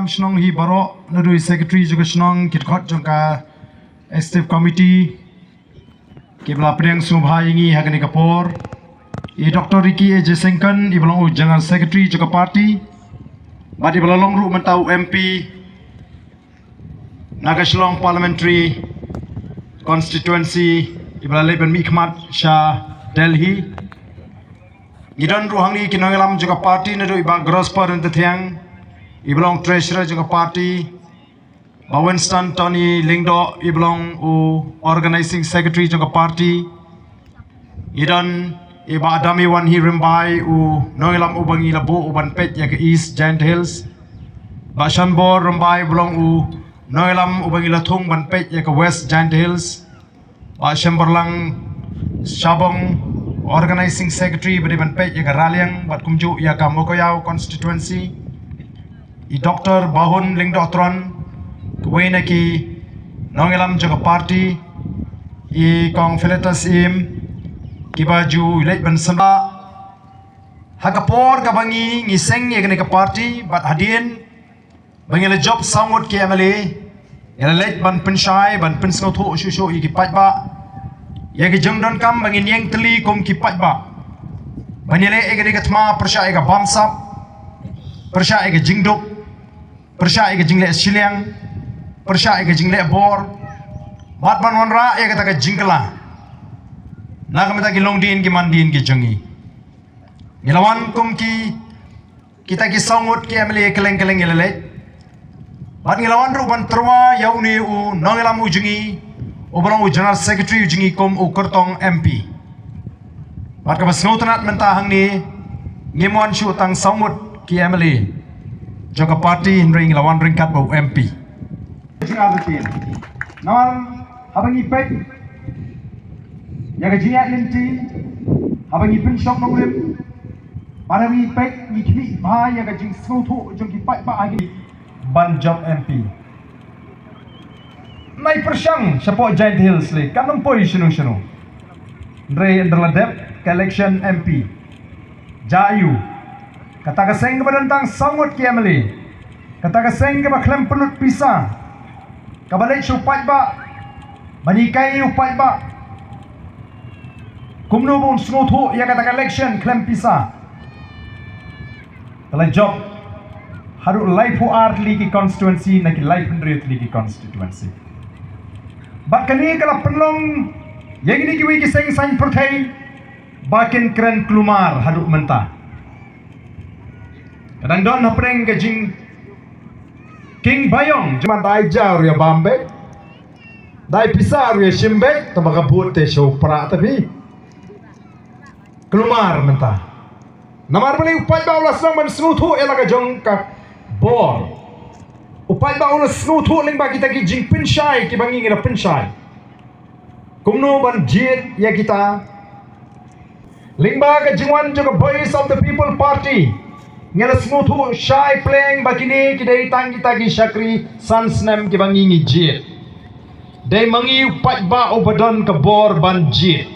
Shnong hi baro Nadui Secretary juga Shnong Kitkot jangka Executive Committee Kibla Priang Subha Ingi Hagani Kapor Dr. Ricky A. Jesengkan Ibalong General Secretary juga parti Badi Balalong Ru Mentau MP Nagashlong Parliamentary Constituency Ibalale Ben Mikmat Shah Delhi Gidan Ruhangni Kinongelam juga parti Nadu Iba Grospa dan Tetiang Ibalong Treasurer juga parti Winston Tony Lingdo Ibalong Organizing Secretary juga parti Gidan Iba Adami Wan Hi Rimbai Nongelam Ubangi Labu Uban Pet Yaka East Giant Hills Bashanbor Rimbai Ibalong Nongelam Ubangi Latung Ban Pet Yaka West Giant Hills Bashamberlang Shabong Organizing Secretary Beriban Pet Yaka Raliang Bat Kumju Yaka Mokoyao Constituency Dr. Bahun Lingdotron Kuwaina ki Nongelam Jaga Party Kong Philetas Im Kibaju Ilait Ban Samba Hakapor Kabangi Ngiseng Yagani ka Party Bat Hadien Bangila Job Samut ki MLA Ilait Ban Penshai Ban Pensnoto Shusho Iki Pajba Yagi Jungdon Kam Bangin Yang Teli Kum Ki Pajba Banile Egani Gatma Persha Ega Bamsap Persha Ega Jingduk Persha Ega Jingle Shiliang Persha Ega Jingle Bor Bat Ban Wanra Ega Taka Jingkala Nakamita Ki Longdin Ki Mandin Ki Jungi Gilawan Kum Ki Kita Ki Sangut Ki MLA Keleng Keleng Ilait Bat Gilawan Ruban Terwa Yauni Nongelam Ujungi Ubarang General Secretary Ujungi Kum Kertong MP Bat Kabas Ngotanat Mentahang ni Ngimuan Syutang Sangut Ki MLA Jaga Parti Hindring Lawan Ringkat Bau MP Nawal Habangi Pek Yaga Jiat Linti Habangi Pinshok Nonglim Habangi Pek Nikmi Bah Yaga Jing Snotu Jungki Pak Pak Agi Banjab MP Nai Persyang Siapa Giant Hills li Kanong Poi Shinu Ndre Nderladep Election MP Jayu Kata kaseng kepadantang sangut kiamali Kata kaseng kebaklem penut pisah Kabalik syupat ba Banikai upat ba Kumno pun snotu Ya kata election klem pisah Kalau job Harus life art ligi constituency Naki life and ligi constituency Bat kani kalau penlong Yang ini kiwi kiseng sain pertai Bakin keren kelumar haduk mentah Kadang don hapreng kajing King Bayong Cuma dai jar ya Bambe Dai pisar ya Shimbek Tabaka bute show pra tapi Kelumar mentah Namar beli upai ba ulas nang man snutu elaga jong ka bor Upai ba ulas snutu ling ba kita ki jing pinshai ki bangi ngira pinshai Kumno ban jit ya kita ling ba ka jingwan juga Voice of the People Party Ngela snutu shai playing bakini kidai tangi tagi Shakri Sansnem ki bangi ngi jit Dai mangi upai ba obadon ka bor ban jit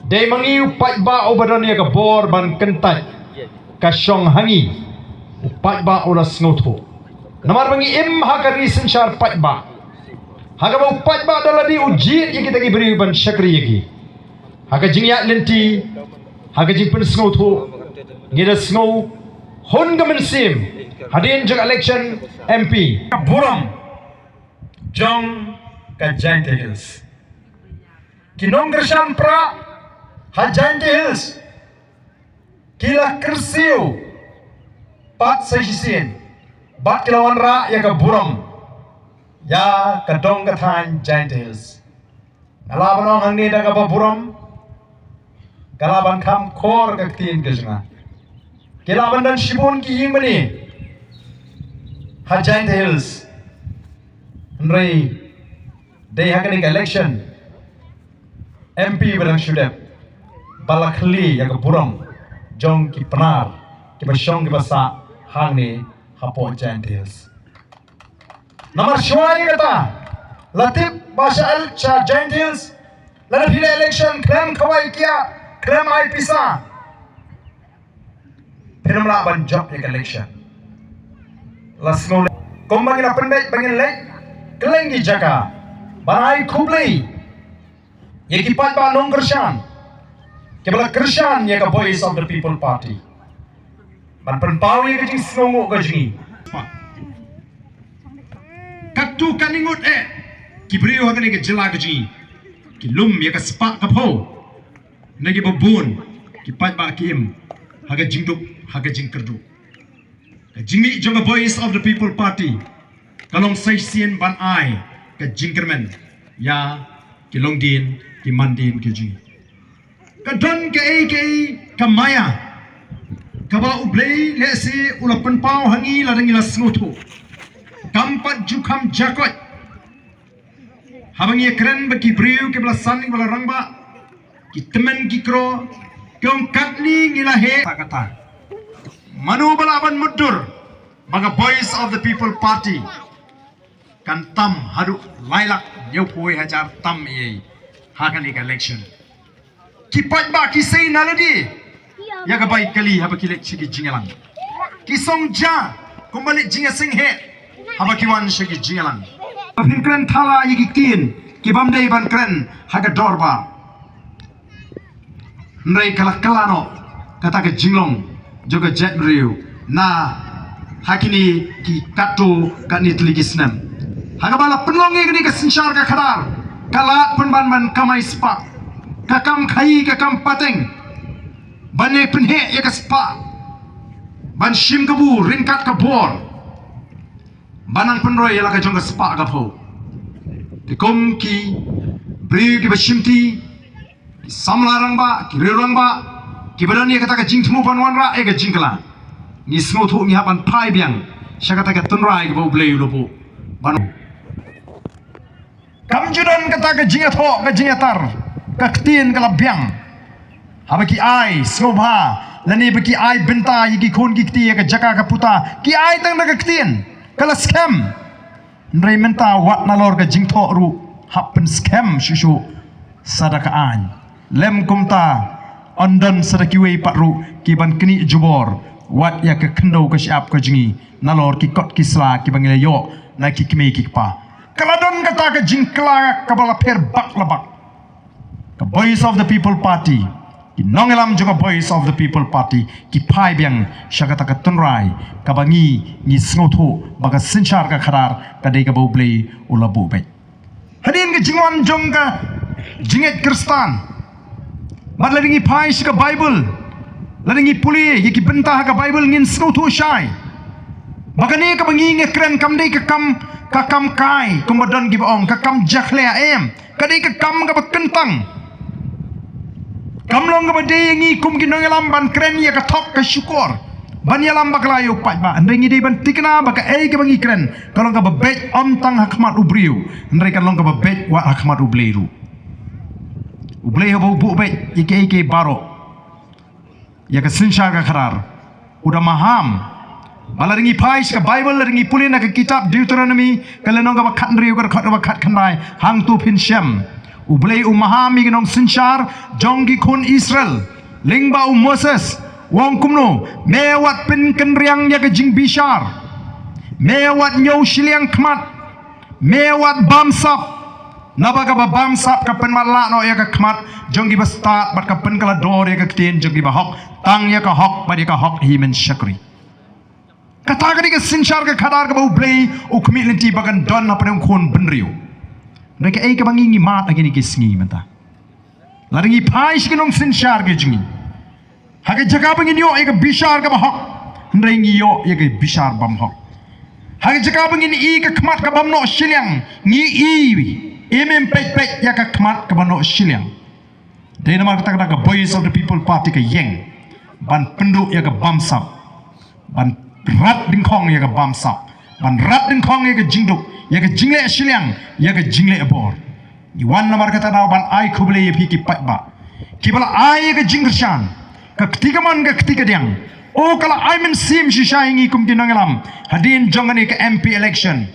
Dai mangi upai ba obadon ya ka bor ban kentai ka syong hangi upai ba ulas snutu Namar bangi im hakari sensyar pai ba Haga ba upai ba daladi ujit ya kita ki beri ban Shakri yaki Haga jingyak lenti Haga jing pen snutu ngida snow Hun Gamansim Hadin juga election MP Buram Jong ka Giant Hills Kinong Gersham pra Ha Giant Hills Kila Kersiu Pat Sajisin Bat kilawan ra ya ka Buram Ya ka Dong Kathan Giant Hills Nalaban ang ni daga ba Buram Kalaban kam kor ka tin gajna Kilaban dan Shibun ki ying bani Ha Giant Hills Nrei Day hakaning election MP barang syudep Balakli ya ka Buram Jong ki penar Ki basyong ki basa hang ni Hapo Giant Hills Namar syuai kata Latif Basha Cha Giant Hills Lalu bila election Krem kawai kia Krem ay pisa Pinamla ban job ya election Las ngol Kung bangin pendek bangin lek, keleng di jaka. Banai kublei. Ye kipat ba nong Krisyan. Kebala Krisyan ye ka Voice of the People Party. Man penpau ye kajing snongo kajing. Katu kaningut kibriyo hagani ke jela kajing. Kilum ye ka spak kapo. Nagi babun kipat ba kim haga jingduk haga jingkerdu. Jingmi jonga Voice of the People Party. Kalong saisien ban ai ke jingkermen ya kilong din ki mandin ke ji. Kadon ke kamaya. Kabala ublei lesi ula penpau hangi ladang ila snutu. Kampat jukam jakot. Habang ye keren bagi briu ke belasan bala rangba. Ki temen ki kro kyong katni ngila he kata. Manu balaban mudur baga Voice of the People Party. Kan tam hadu lailak nyopoi hajar tam ye hakan election. Kipat ba kisay naladi. Ya ka baik kali haba kilek sigi jingalang. Kisong ja kumbalik jingasing he haba kiwan sigi jingalang. Apin kren thala yigi tin kibam dei ban kren haga dorba. Nrai kala kalano kata ke jinglong juga jet riu na hakini ki katu kani teligisnem. Haga bala penlongi kini ke sinsyar ka khadar kala penban ban kamai spa kakam khai kakam pateng bane penhe ya ka spa ban shim kabu ringkat ka bor banang penroy ya la ka jong ka spa ka pho tikom ki bri ki bashimti ki samlarang ba ki rirang ba ki badan ya kata ka jingthmu banwan ra e ka jingkala ni snothu ni hapan phai biang syakata ka tunrai ka blei lopo ban kamjudan kata ka jingatho ka jingatar ka ktin ka labyang habaki ai snobha lani baki ai benta yiki khon ki kti ka jaka ka puta ki ai tang ka ktin kala scam nrai menta wat nalor ka jingtho ru happen scam shishu sadaka an lem kumta ondan sadaki wei patru ki ban kini jubor wat ya ka kendo ka siap ka jingi nalor ki kot kisla ki bangile yo na ki kime ki pa kaladon kata ka jingkla ka bala per bak labak ka Voice of the People Party ki nongelam juga Voice of the People Party ki pai biang syakata ka tunrai ka bangi ni snotho baga sinchar ka kharar ka dei ka boblei ulabu be hadin ka jingwan jong ka jinget kristan mat ladingi pai ka Bible ladingi puli ki bentah ka Bible ngin snotho shai baga ne ka bangi ngekren kam dei ka kam kai kumbadon gi baong ka kam jakhle em ka dei ka kam ka bakentang kamlong ka bade ngi kum ginongelam ban kren ya ka thok ka syukur ban yalam baklayo pat ba ndai ngi dei ban tikna baka ei ka bangi kren kalong ka babet om tang hakmat ubriu ndai kalong ka babet wa hakmat ubleiru ublei ho bu bet ike baro ya ka sinsha ka kharar udah maham bala ringi pais ka Bible ringi pulin ka kitab Deuteronomy kalenong ka bakhat riu ka khat bakhat khanai hang tu phin shem ublei umahami ginong sinchar jonggi kun Israel lingba Moses wong kumno mewat pin kenriang ya ke jing bishar mewat nyau shiliang kmat mewat bamsap nabaga ba bamsap ka penmala no ya ka kmat jonggi ba start bat ka pen kala dor ya ka tin jonggi ba hok tang ya ka hok ba ka hok himen shakri kata ka di ka sinchar ka khadar ka ba ublei ukmilinti bagan don na paneng kun benriu mereka ka bangi ngi mat lagi ni kisngi menta laringi pai sikinong sinshar ke jingi haga jaga bangi yo eka bishar ka bahok ndrengi yo eka bishar bam hok haga jaga bangi ni ka kmat ka bam no shiliang ngi emem pet ya ka kmat ka bam no shiliang dei nama kata ka Voice of the People Party ka yeng ban penduk ya ka bamsap ban rat dingkong ya ka bamsap ban rat dingkong ya ka jingduk ya ke jingle shiliang ya ke jingle abor iwan namar kata na ban ai kuble ye ki pat ba ki bala ai ke jingrshan ka ketiga man ka ketiga diang o kala ai men sim shishaingi kum dinangalam hadin jongani ke MP election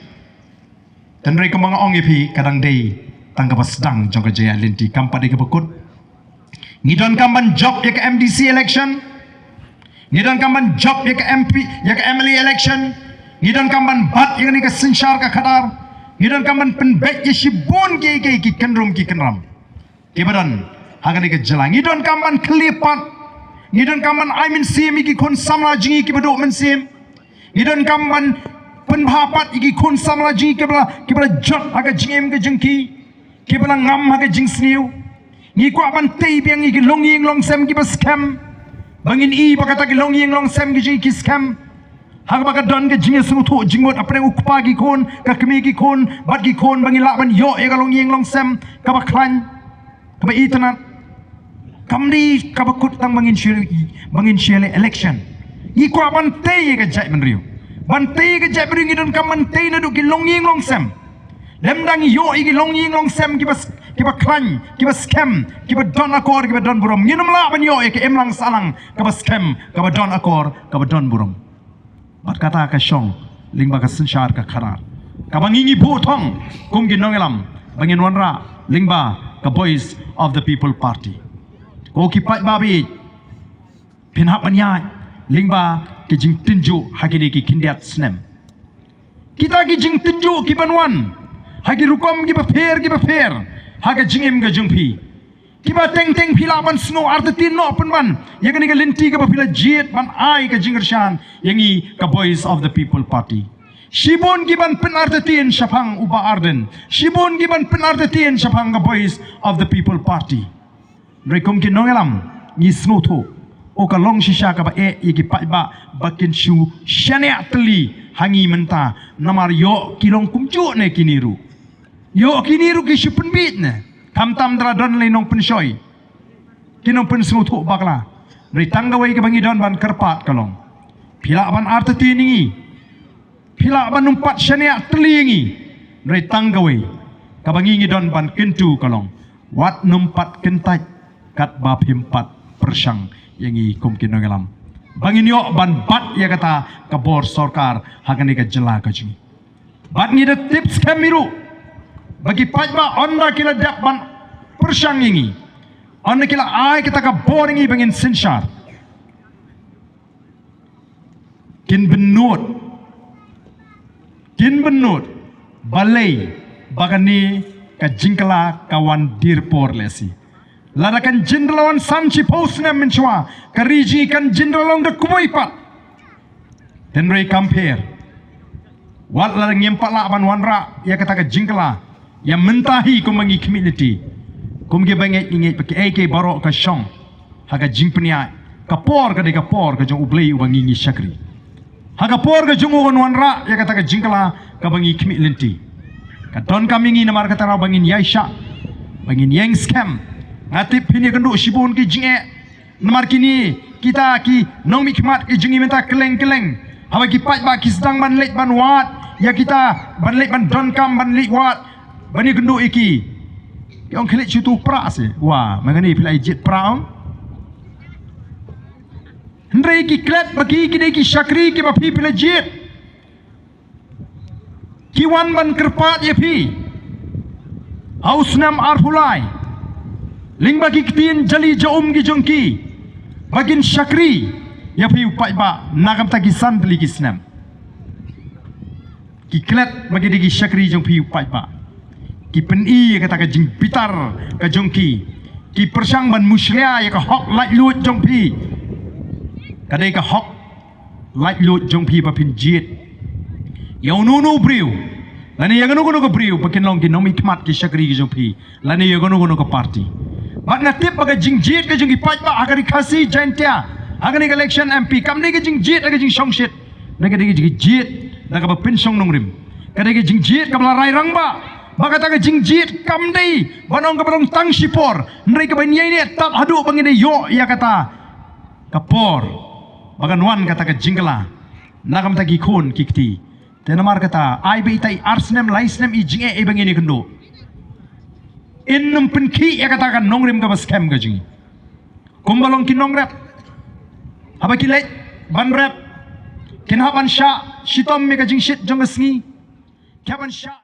dan rei mga ong ipi kadang dei tangga basdang jong ka jaya linti kampade ke bekut ngidon kamban job ya ke MDC election ngidon kamban job ya ke MP ya ke MLA election Ngidon kamban bat yang ni ke sensyar ka khadar. Ngidon kamban penbek ye shibon ki kenrum ki kenram. Ibadan hagani ke jelang. Ngidon kamban kelipat. Ngidon kamban aimin sim ki kon samla jingi ki bedok men sim. Ngidon kamban penbahapat ki kon samla jingi ki bala jot haga jingem ke jengki. Ki bala ngam haga jing sniu. Ngi ko aban tei biang ki longing long sem ki bas scam. Bangin i bakata ki longing long sem ki jingi ki scam. Hang baka don ke jinge sunutu jingot apre ukpa gi kon ka kemi gi kon bat gi kon bangi la ban yo e galong yeng long sem ka ba klan ka ba itana kamdi ka ba kut tang bangin shele election gi ko ban te ga jai man riu ban te ga jai bring don kam ban te na du gi long yeng long sem lem dang yo e gi long yeng long sem ki ba klan ki ba scam ki ba don akor ki ba don burom nginum la ban yo e ke em lang salang ka ba scam ka ba don akor ka ba don burom bat kata ka syong ling ba ka sensyar ka kharar ka bangingi botong kum gi nongelam bangin wanra ling ba ka voice of the people party ko ki pat babi pinhap anyai ling ba ki jing tinju hagini ki kindiat snem kita ki jing tinju ki banwan hagi rukom ki ba fer haga jingem ga jungpi kiba teng pilaban snow artetin no penban yang ni galinti ka pila jet ban ai ka jingershan yangi ka voice of the people party shibon giban pen artetin syapang uba arden shibon giban pen artetin syapang ka voice of the people party rekom ki nongelam ni snoto o ka long shisha ka ba e yiki pa ba bakin shu shania tli hangi menta namar yo kilong kumju ne kiniru yo kiniru ki shupen bit ne tam dra don le nong pensoi kinong pensrutu bakla ri tanggawai ke bangi don ban kerpat kalong pila ban arteti ningi pila ban numpat syania telingi ri tanggawai ke bangi don ban kentu kalong wat numpat kentai kat ba pimpat persang yangi kum kinongelam bangin yo ban bat ya kata ke bor sorkar hagani ke jela ka jingi bat ni de tips kamiru bagi pajba onda kila dak ban persang ini onda kila ai kita ka boring i bangin sensyar kin benut balai bagani ka jingkala kawan dirpor lesi ladakan jendralawan sanchi posna menchwa kariji kan jendralong de kuboipat dan rei compare wat la ngempala ban wanra ya kata ka jingkala yang mentahi kumangi community kumge banget inget pakai AK barok ka syong haga jingpnia kapor ka de kapor ka jong ublei ubangi ngi syakri haga por ka jong wanra ya kata ka jingkala ka bangi community ka don kami ngi namar kata ra bangin yaisha bangin yang scam ngatip pini kendu sibun ki jinge namar kini kita ki nong mikmat ki jingi minta keleng hawa ki pat ba ki sedang ban lek ban wat ya kita ban lek ban don kam ban lek wat bani gendu iki yang kelik cutu pra se wah mangani pilai jet pra ndre ki klet bagi ki ki syakri ki ba pi pilai jet ki wan ban kerpat ye pi hausnam arhulai ling bagi kitin jali jaum ki jongki bagin syakri ya pi upai ba nagam tagi sandli ki snam ki klet bagi digi syakri jong pi upai ba ki peni kata ka jing pitar ka jongki ki persang ban muslia ya ka hok lait lut jongpi kadai ka hok lait lut jongpi ba pin jit ya unu briu lani ya ganu ka briu pakin long ki nomi kmat ki syakri ki jongpi lani ya ganu ka party bat na tip ba jing jit ka jongki pat ba agari khasi jantia agani election MP kamne ka jing jit ka jing songshit na ka digi jit na ka ba pin song nongrim kadai ka jing jit ka bla rai rang ba bagata ka jingjit kamdei banong ka barong tang sipor ndai ka banyai ni tap hadu bangine yo ya kata kapor baganwan kata ka jingla nakam ta gikon kikti tenamar kata ai be tai arsnem laisnem i jinge e bangine kendo innum penki ya kata kan nongrim ka baskem ka jingi kumbalong kinong rap habaki lek ban rap kinhaban sha shitom me ka jingshit jongasngi kyaban sha